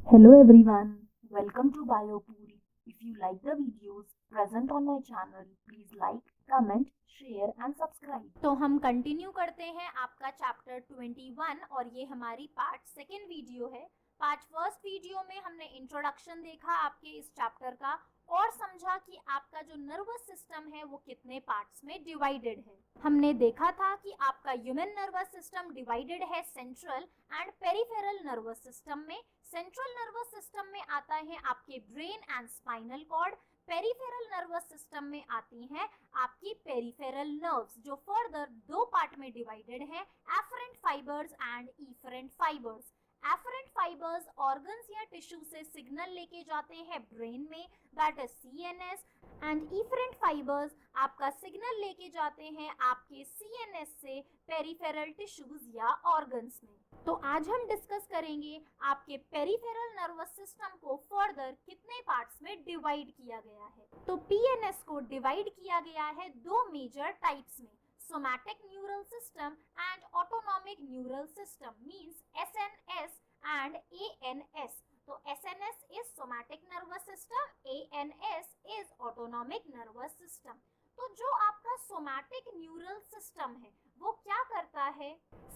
Hello everyone, welcome to BioPuri. If you like the videos present on my channel, please like, comment, share and subscribe. तो हम continue करते हैं आपका chapter 21 और ये हमारी पार्ट सेकेंड वीडियो है। पार्ट फर्स्ट वीडियो में हमने इंट्रोडक्शन देखा आपके इस चैप्टर का और समझा कि आपका जो नर्वस सिस्टम है वो कितने पार्ट्स में डिवाइडेड है। हमने देखा था कि आपका ह्यूमन नर्वस सिस्टम डिवाइडेड है central and peripheral nervous system में। सेंट्रल नर्वस सिस्टम में आता है आपके brain and spinal cord. Peripheral nervous system में आती हैं आपकी पेरिफेरल नर्व्स जो फर्दर दो पार्ट में डिवाइडेड है, afferent fibres and efferent fibres. Afferent fibres organs या टिश्यू से सिग्नल लेके जाते हैं ब्रेन में, that is CNS, and efferent fibres आपका सिग्नल लेके जाते हैं आपके सीएनएस से पेरिफेरल टिश्यूज या ऑर्गन्स में। तो आज हम डिस्कस करेंगे आपके पेरिफेरल नर्वस सिस्टम को फर्दर कितने पार्ट्स में डिवाइड किया गया है। तो पीएनएस को डिवाइड किया गया है दो मेजर टाइप्स में, somatic neural system and autonomic neural system, means SNS and ANS. तो SNS is somatic nervous system, ANS is autonomic nervous system. तो जो आपका सोमैटिक न्यूरल सिस्टम है वो क्या करता है,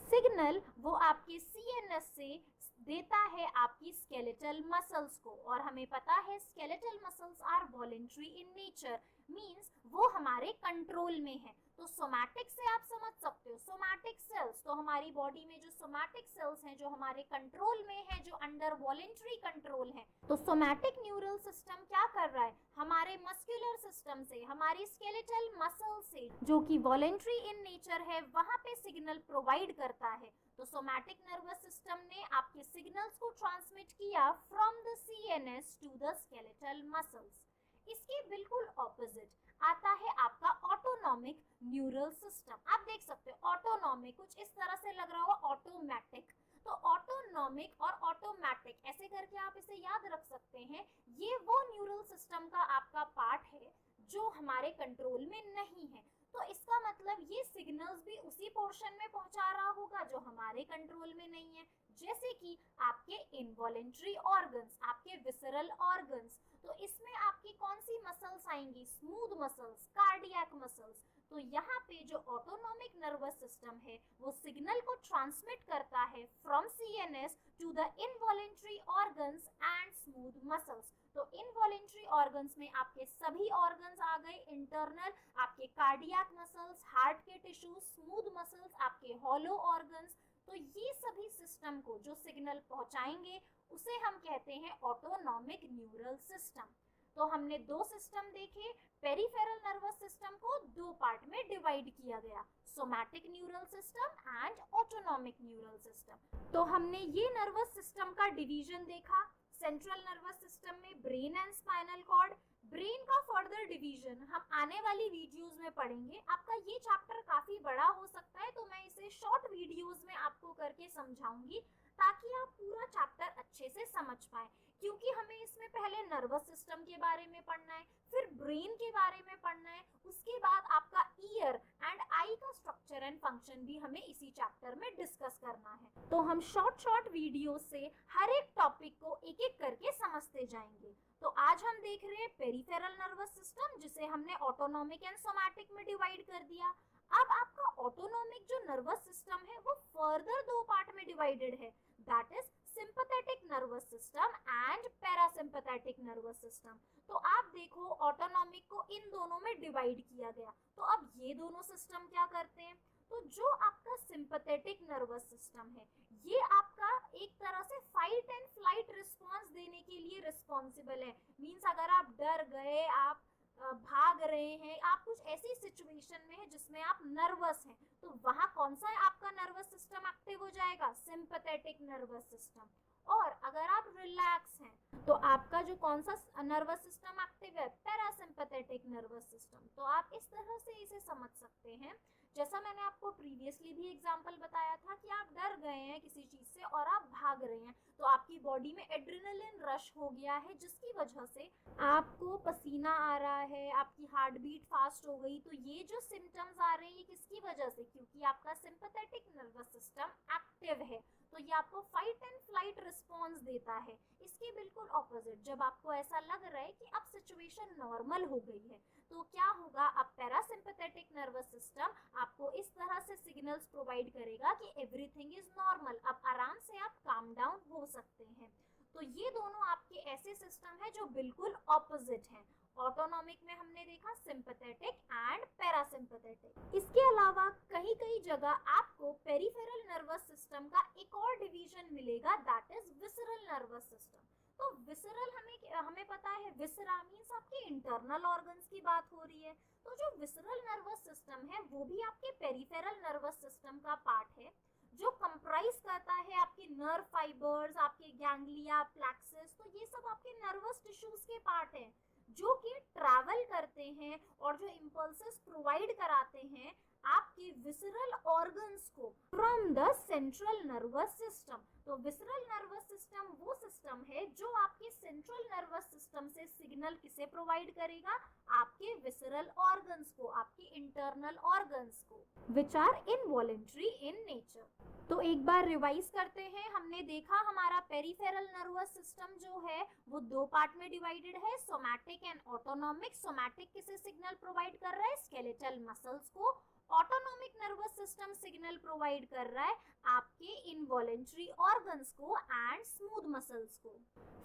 सिग्नल वो आपके सीएनएस से देता है आपकी स्केलेटल मसल्स को, और हमें पता है skeletal muscles are voluntary in nature, means वो हमारे कंट्रोल में है। तो सोमैटिक से आप समझ सकते हो सोमैटिक सेल्स, तो हमारी बॉडी में जो सोमैटिक सेल्स हैं जो हमारे कंट्रोल में है, जो अंडर वॉलेंट्री कंट्रोल है। तो सोमैटिक न्यूरल सिस्टम क्या कर रहा है, हमारे मस्कुलर सिस्टम से, हमारी स्केलेटल मसल से जो कि वॉलेंट्री इन नेचर है वहां पे सिग्नल प्रोवाइड करता है। तो सोमैटिक नर्वस सिस्टम ने आपके सिग्नल्स को ट्रांसमिट किया from the CNS to the skeletal muscles. इसके बिल्कुल ऑपोजिट आता है आपका ऑटोनॉमिक न्यूरल सिस्टम। आप देख सकते हो ऑटोनॉमिक कुछ इस तरह से लग रहा होगा ऑटोमेटिक, तो ऑटोनॉमिक और ऑटोमेटिक ऐसे करके आप इसे याद रख सकते हैं। ये वो न्यूरल सिस्टम का आपका पार्ट है जो हमारे कंट्रोल में नहीं है। तो इसका मतलब ये सिग्नल्स भी उसी पोर्शन में पहुंचा रहा होगा जो हमारे कंट्रोल में नहीं है, जैसे कि आपके इनवॉलेंट्री ऑर्गन्स, आपके विसरल ऑर्गन्स। तो इसमें आपकी कौन सी मसल्स आएंगी, स्मूथ मसल्स, कार्डियक मसल्स। तो यहाँ पे जो ऑटोनॉमिक नर्वस सिस्टम है वो सिग्नल को ट्रांसमिट करता है from CNS to the involuntary organs and smooth muscles. तो इनवॉलेंट्री ऑर्गन्स में आपके सभी ऑर्गन्स आ गए इंटरनल, आपके कार्डियक मसल्स, हार्ट के टिश्यूज, स्मूथ मसल्स, आपके हॉलो ऑर्गन्स। तो ये सभी सिस्टम को जो सिग्नल पहुंचाएंगे उसे हम कहते हैं ऑटोनॉमिक न्यूरल सिस्टम। तो हमने दो सिस्टम देखे, पेरिफेरल नर्वस सिस्टम को दो पार्ट में डिवाइड किया गया, somatic neural system and autonomic neural system. तो हमने ये नर्वस सिस्टम का डिवीजन देखा, सेंट्रल नर्वस सिस्टम में brain and spinal cord. Brain का फर्दर डिवीजन हम आने वाली वीडियोस में पढ़ेंगे। आपका ये चैप्टर काफी बड़ा हो सकता है तो मैं इसे शॉर्ट वीडियोस में आपको करके समझाऊंगी ताकि आप पूरा चैप्टर अच्छे से समझ पाए, क्योंकि हमें इसमें पहले नर्वस सिस्टम के बारे में पढ़ना है, फिर ब्रेन के बारे में पढ़ना है, उसके बाद आपका ईयर एंड आई का स्ट्रक्चर एंड फंक्शन भी हमें इसी चैप्टर में डिस्कस करना है। तो हम शॉर्ट वीडियो से हर एक टॉपिक को एक एक करके समझते जाएंगे। तो आज हम देख रहे हैं पेरिफेरल नर्वस सिस्टम, जिसे हमने ऑटोनॉमिक एंड सोमैटिक में डिवाइड कर दिया। अब आपका ऑटोनॉमिक जो नर्वस सिस्टम है वो फर्दर दो पार्ट में डिवाइडेड है, that is sympathetic nervous system and parasympathetic nervous system. तो आप देखो ऑटोनॉमिक को इन दोनों में डिवाइड किया गया। तो अब ये दोनों सिस्टम क्या करते हैं, तो जो आपका सिंपैथेटिक नर्वस सिस्टम है ये आपका एक तरह से फाइट एंड फ्लाइट रिस्पांस देने के लिए रिस्पॉन्सिबल है। मींस अगर आप डर गए, आप भाग रहे हैं, आप कुछ ऐसी सिचुएशन में है जिसमें आप नर्वस हैं, तो वहां कौन सा आपका नर्वस सिस्टम एक्टिव हो जाएगा, सिंपैथेटिक नर्वस सिस्टम। और अगर आप रिलैक्स हैं तो आपका जो कौन सा नर्वस सिस्टम एक्टिव है, पैरासिम्पैथेटिक नर्वस सिस्टम। तो आप इस तरह से इसे समझ सकते हैं। जैसा मैंने आपको प्रीवियसली भी एग्जांपल बताया था कि आप डर गए हैं किसी चीज से और आप भाग रहे हैं, तो आपकी बॉडी में एड्रेनलिन रश हो गया है जिसकी वजह से आपको पसीना आ रहा है, आपकी हार्ट बीट फास्ट हो गई। तो ये जो सिम्टम्स आ रहे हैं ये किसकी वजह से, क्योंकि आपका सिंपैथेटिक नर्वस सिस्टम एक्टिव है। तो तो ये आपको फाइट एंड फ्लाइट रिस्पॉन्स देता है। इसके बिल्कुल ऑपोजिट, जब आपको ऐसा लग रहा है कि अब सिचुएशन नॉर्मल हो गई है, तो क्या होगा, अब पैरासिम्पैथेटिक नर्वस सिस्टम आपको इस तरह से सिग्नल्स प्रोवाइड करेगा कि एवरीथिंग इज नॉर्मल, अब आराम से आप काम डाउन हो सकते हैं। तो ये दोनों आपके ऐसे सिस्टम है जो बिल्कुल ऑपोजिट हैं। ऑटोनॉमिक में हमने देखा सिंपैथेटिक एंड पैरासिम्पैथेटिक। इसके अलावा कहीं कहीं जगह आपको पेरिफेरल नर्वस सिस्टम का एक और डिवीजन मिलेगा, that is visceral nervous system. तो विसरल हमें पता है, विसरा मींस आपके इंटरनल ऑर्गन्स की बात हो रही है। तो जो विसरल नर्वस सिस्टम है वो भी आपके पेरिफेरल नर्वस सिस्टम का पार्ट है, जो कंप्राइज करता है आपके नर्व फाइबर्स, आपके गैंग्लिया, प्लेक्सस। तो ये सब आपके नर्वस टिश्यूज के पार्ट हैं जो कि ट्रैवल करते हैं और जो इंपल्सेस प्रोवाइड कराते हैं आपके विसरल ऑर्गन्स को from the central nervous system. तो विसरल नर्वस सिस्टम वो सिस्टम है जो आपके सेंट्रल नर्वस सिस्टम से सिग्नल किसे प्रोवाइड करेगा, आपके विसरल ऑर्गन्स को, आपके इंटरनल ऑर्गन्स को, which are involuntary in nature. तो एक बार रिवाइज करते हैं। हमने देखा हमारा पेरिफेरल नर्वस सिस्टम जो है वो दो पार्ट में डिवाइडेड है, सोमैटिक एंड ऑटोनॉमिक। सोमैटिक किसे सिग्नल प्रोवाइड कर रहा है, स्केलेटल मसल्स को। Autonomic nervous system signal provide कर रहा है आपके इनवॉलेंटरी ऑर्गन्स को एंड स्मूथ मसल्स को।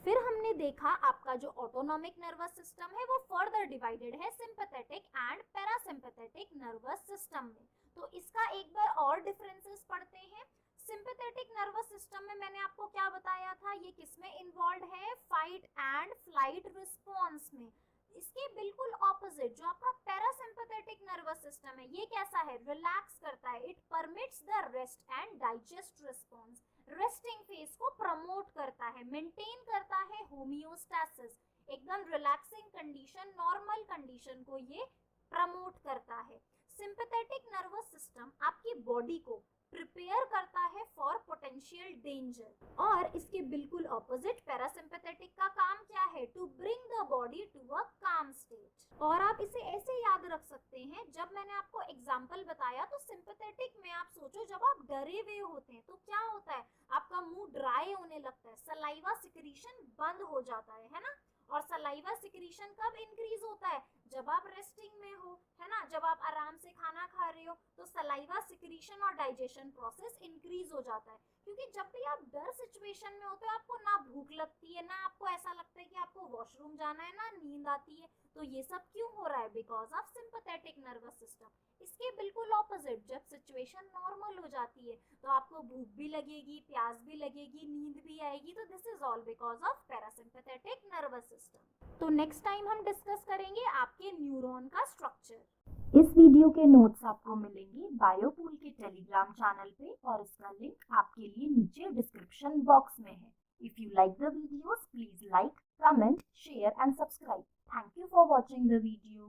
फिर हमने देखा आपका जो ऑटोनॉमिक नर्वस सिस्टम है वो फर्दर डिवाइडेड है sympathetic and parasympathetic nervous system में। तो इसका एक बार और डिफरेंसेस पढ़ते हैं। सिंपैथेटिक नर्वस सिस्टम में मैंने आपको क्या बताया था, ये किसमें इन्वॉल्व है, फाइट एंड फ्लाइट रिस्पॉन्स में। इसके बिल्कुल ऑपोजिट जो आपका पैरासिम्पैथेटिक नर्वस सिस्टम है, ये कैसा है, रिलैक्स करता है, it permits the rest and digest response. Resting phase को प्रमोट करता है, मेंटेन करता है होमियोस्टैसिस, एकदम रिलैक्सिंग कंडीशन, नॉर्मल कंडीशन को ये प्रमोट करता है। सिंपैथेटिक नर्वस सिस्टम आपकी बॉडी को प्रिपेयर करता है फॉर पोटेंशियल डेंजर। और इसके बिल्कुल ऑपोजिट पैरासिम्पैथेटिक का काम क्या है, to bring the body to a calm state. और आप इसे ऐसे याद रख सकते हैं, जब मैंने आपको एग्जांपल बताया तो सिंपैथेटिक में आप सोचो जब आप डरे हुए होते हैं तो क्या होता है, आपका मुंह ड्राई होने लगता है, सलाइवा सिक्रीशन बंद हो जाता है ना। और सलाइवा सिक्रीशन कब इंक्रीज होता है, जब आप रेस्टिंग में हो, है ना, जब आप आराम से खाना खा रहे हो तो सलाइवा सिक्रीशन और डाइजेशन प्रोसेस इंक्रीज हो जाता है। क्योंकि जब भी आप डर सिचुएशन में होते हो आपको ना भूख लगती है, ना आपको ऐसा लगता है कि आपको वॉशरूम जाना है, ना नींद आती है। तो ये सब क्यों हो रहा है, because of sympathetic nervous system. इसके बिल्कुल ऑपोजिट, जब सिचुएशन नॉर्मल हो जाती है तो आपको भूख भी लगेगी, प्यास भी लगेगी, नींद भी आएगी। तो this is all because of parasympathetic nervous system. तो नेक्स्ट टाइम हम डिस्कस करेंगे आपके न्यूरॉन का स्ट्रक्चर। इस वीडियो के नोट्स आपको मिलेंगे बायोपूल के टेलीग्राम चैनल पे और इसका लिंक आपके लिए नीचे डिस्क्रिप्शन बॉक्स में है। If you like the videos, please like, comment, share and subscribe. Thank you for watching the video.